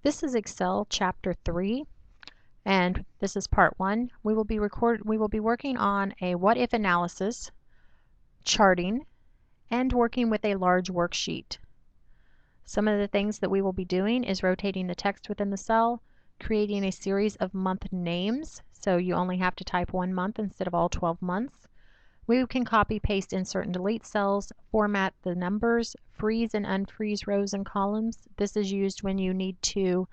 This is Excel Chapter 3, and this is Part 1. We will be working on a what-if analysis, charting, and working with a large worksheet. Some of the things that we will be doing is rotating the text within the cell, creating a series of month names, so you only have to type one month instead of all 12 months. We can copy, paste, insert, and delete cells, format the numbers, freeze and unfreeze rows and columns. This is used when you need to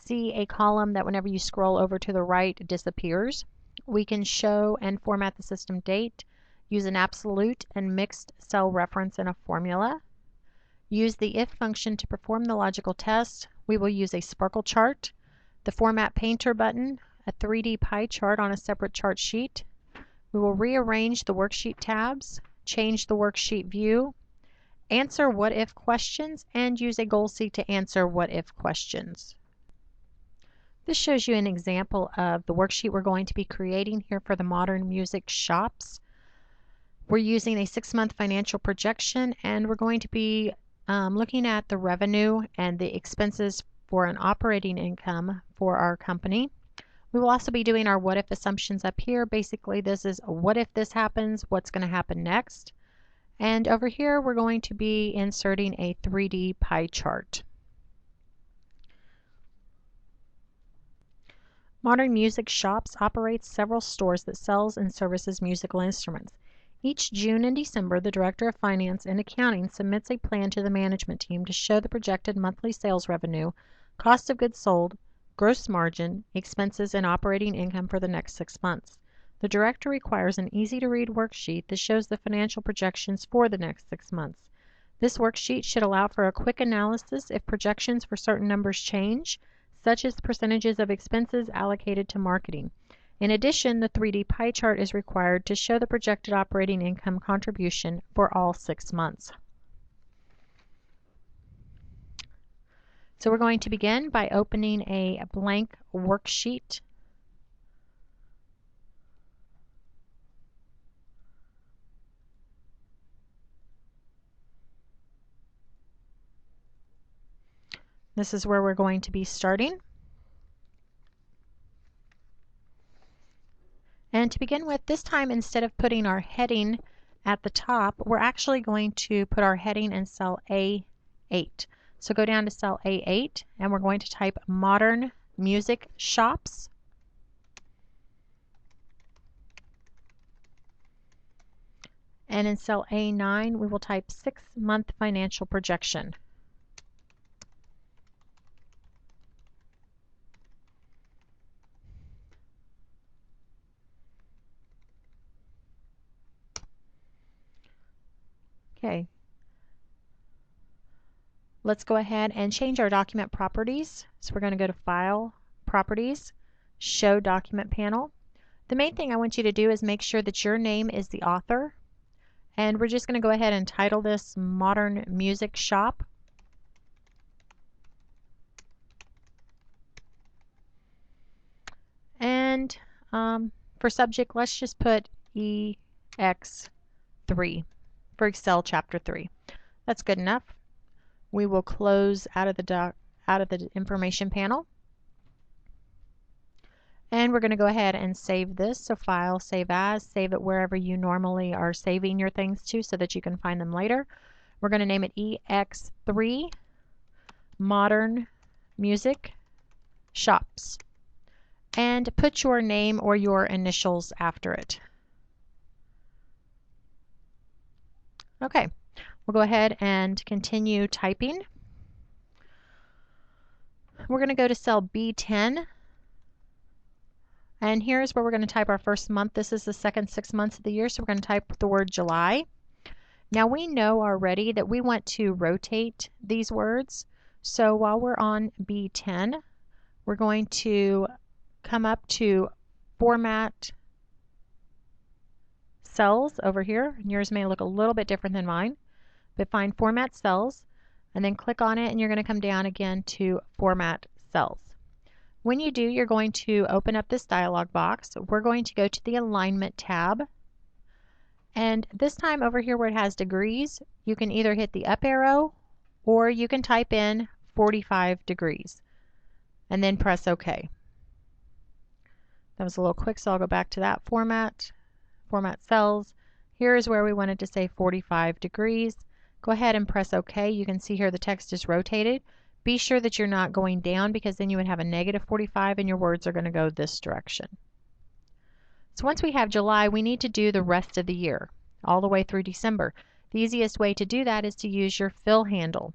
see a column that whenever you scroll over to the right disappears. We can show and format the system date, use an absolute and mixed cell reference in a formula, use the if function to perform the logical test. We will use a sparkle chart, the format painter button, a 3D pie chart on a separate chart sheet. We will rearrange the worksheet tabs, change the worksheet view, answer what-if questions, and use a goal seek to answer what-if questions. This shows you an example of the worksheet we're going to be creating here for the Modern Music Shops. We're using a 6-month financial projection, and we're going to be looking at the revenue and the expenses for an operating income for our company. We will also be doing our what-if assumptions up here. Basically, this is what if this happens, what's going to happen next. And over here, we're going to be inserting a 3D pie chart. Modern Music Shops operates several stores that sells and services musical instruments. Each June and December, the Director of Finance and Accounting submits a plan to the management team to show the projected monthly sales revenue, cost of goods sold, gross margin, expenses, and operating income for the next 6 months. The director requires an easy-to-read worksheet that shows the financial projections for the next 6 months. This worksheet should allow for a quick analysis if projections for certain numbers change, such as percentages of expenses allocated to marketing. In addition, the 3D pie chart is required to show the projected operating income contribution for all 6 months. So we're going to begin by opening a blank worksheet. This is where we're going to be starting. And to begin with, this time instead of putting our heading at the top, we're actually going to put our heading in cell A8. So go down to cell A8 and we're going to type Modern Music Shops. And in cell A9 we will type 6-month financial projection. Okay. Let's go ahead and change our document properties. So we're going to go to File, Properties, Show Document Panel. The main thing I want you to do is make sure that your name is the author. And we're just going to go ahead and title this Modern Music Shop. And for subject, let's just put EX3 for Excel Chapter 3. That's good enough. We will close out of the information panel. And we're going to go ahead and save this. So File, Save As, save it wherever you normally are saving your things to so that you can find them later. We're going to name it EX3 Modern Music Shops. And put your name or your initials after it. Okay, we'll go ahead and continue typing. We're going to go to cell B10. And here's where we're going to type our first month. This is the second 6 months of the year, so we're going to type the word July. Now we know already that we want to rotate these words. So while we're on B10, we're going to come up to Format Cells over here. Yours may look a little bit different than mine, but find Format Cells and then click on it, and you're going to come down again to Format Cells. When you do, you're going to open up this dialog box. We're going to go to the Alignment tab, and this time over here where it has degrees, you can either hit the up arrow or you can type in 45 degrees. and then press OK. That was a little quick, so I'll go back to that format cells. Here is where we wanted to say 45 degrees. Go ahead and press OK. You can see here the text is rotated. Be sure that you're not going down, because then you would have a negative 45 and your words are going to go this direction. So once we have July, we need to do the rest of the year, all the way through December. The easiest way to do that is to use your fill handle.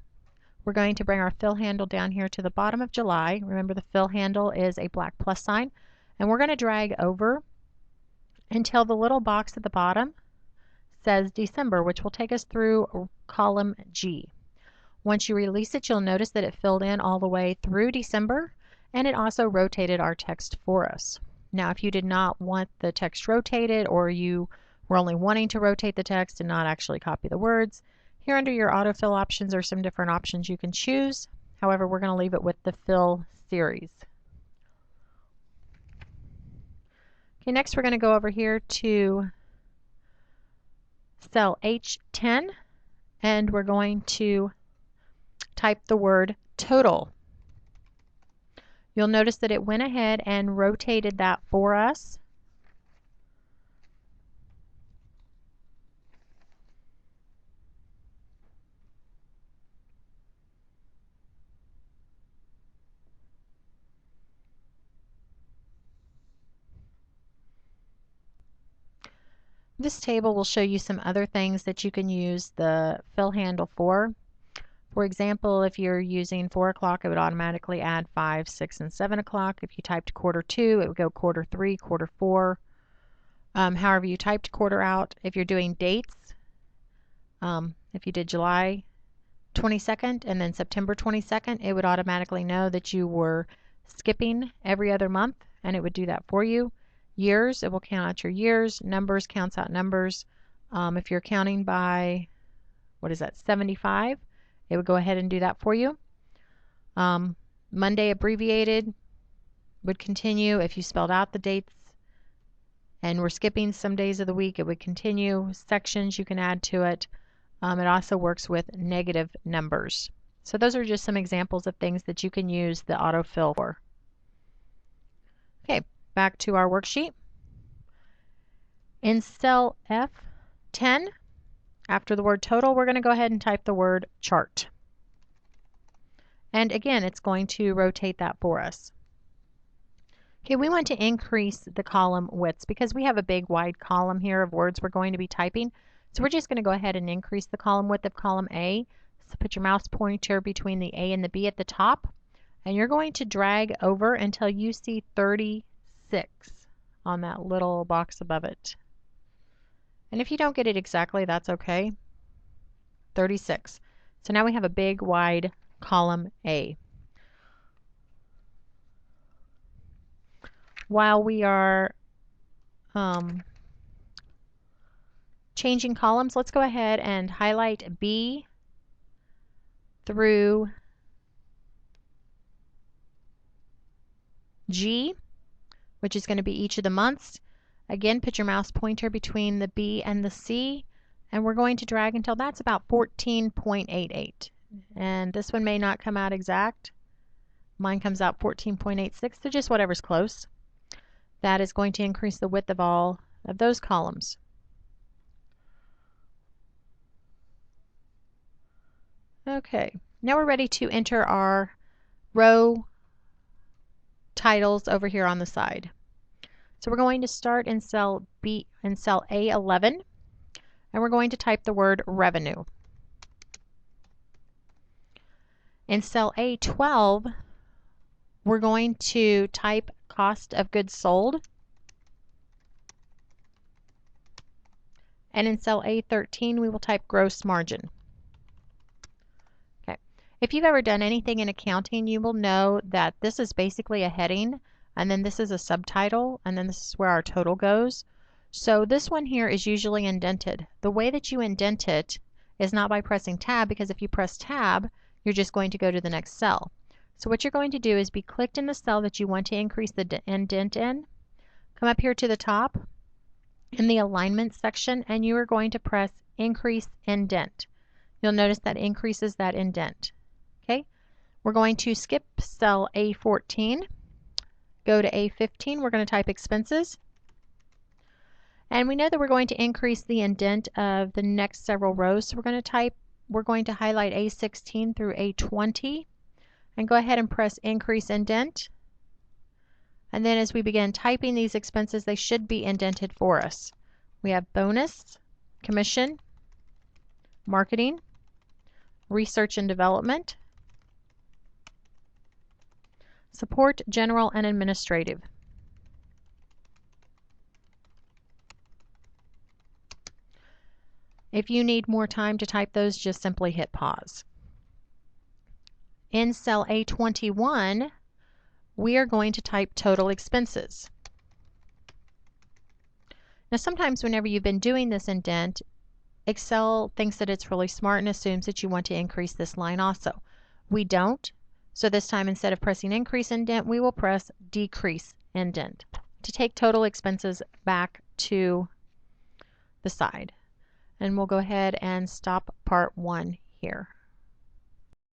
We're going to bring our fill handle down here to the bottom of July. Remember, the fill handle is a black plus sign, and we're going to drag over until the little box at the bottom says December, which will take us through column G. Once you release it, you'll notice that it filled in all the way through December, and it also rotated our text for us. Now, if you did not want the text rotated, or you were only wanting to rotate the text and not actually copy the words, here under your autofill options are some different options you can choose. However, we're going to leave it with the fill series. Okay, next we're going to go over here to cell H10, and we're going to type the word total. You'll notice that it went ahead and rotated that for us. This table will show you some other things that you can use the fill handle for. For example, if you're using 4 o'clock, it would automatically add 5, 6, and 7 o'clock. If you typed quarter 2, it would go quarter 3, quarter 4. However you typed quarter out. If you're doing dates, if you did July 22nd and then September 22nd, it would automatically know that you were skipping every other month, and it would do that for you. Years, it will count out your years. Numbers counts out numbers. If you're counting by, 75, it would go ahead and do that for you. Monday abbreviated would continue. If you spelled out the dates and were skipping some days of the week, it would continue. Sections you can add to it. It also works with negative numbers. So those are just some examples of things that you can use the autofill for. Okay, back to our worksheet. In cell F10, after the word total, we're going to go ahead and type the word chart. And again, it's going to rotate that for us. Okay, we want to increase the column widths because we have a big wide column here of words we're going to be typing. So we're just going to go ahead and increase the column width of column A. So put your mouse pointer between the A and the B at the top, and you're going to drag over until you see 36 on that little box above it. And if you don't get it exactly, that's okay. 36. So now we have a big wide column A. While we are changing columns, let's go ahead and highlight B through G, which is going to be each of the months. Again, put your mouse pointer between the B and the C, and we're going to drag until that's about 14.88. And this one may not come out exact. Mine comes out 14.86, so just whatever's close. That is going to increase the width of all of those columns. Okay, now we're ready to enter our row titles over here on the side. So we're going to start in cell A11, and we're going to type the word revenue. In cell A12, we're going to type cost of goods sold. And in cell A13, we will type gross margin. Okay. If you've ever done anything in accounting, you will know that this is basically a heading, and then this is a subtitle, and then this is where our total goes. So this one here is usually indented. The way that you indent it is not by pressing tab, because if you press tab, you're just going to go to the next cell. So what you're going to do is be clicked in the cell that you want to increase the indent in. Come up here to the top in the alignment section, and you are going to press increase indent. You'll notice that increases that indent. Okay. We're going to skip cell A14, go to A15. We're going to type expenses. And we know that we're going to increase the indent of the next several rows. So we're going to highlight A16 through A20 and go ahead and press increase indent. And then as we begin typing these expenses, they should be indented for us. We have bonus, commission, marketing, research and development, support, general, and administrative. If you need more time to type those, just simply hit pause. In cell A21, we are going to type total expenses. Now sometimes whenever you've been doing this indent, Excel thinks that it's really smart and assumes that you want to increase this line also. We don't. So this time, instead of pressing increase indent, we will press decrease indent to take total expenses back to the side. And we'll go ahead and stop part 1 here.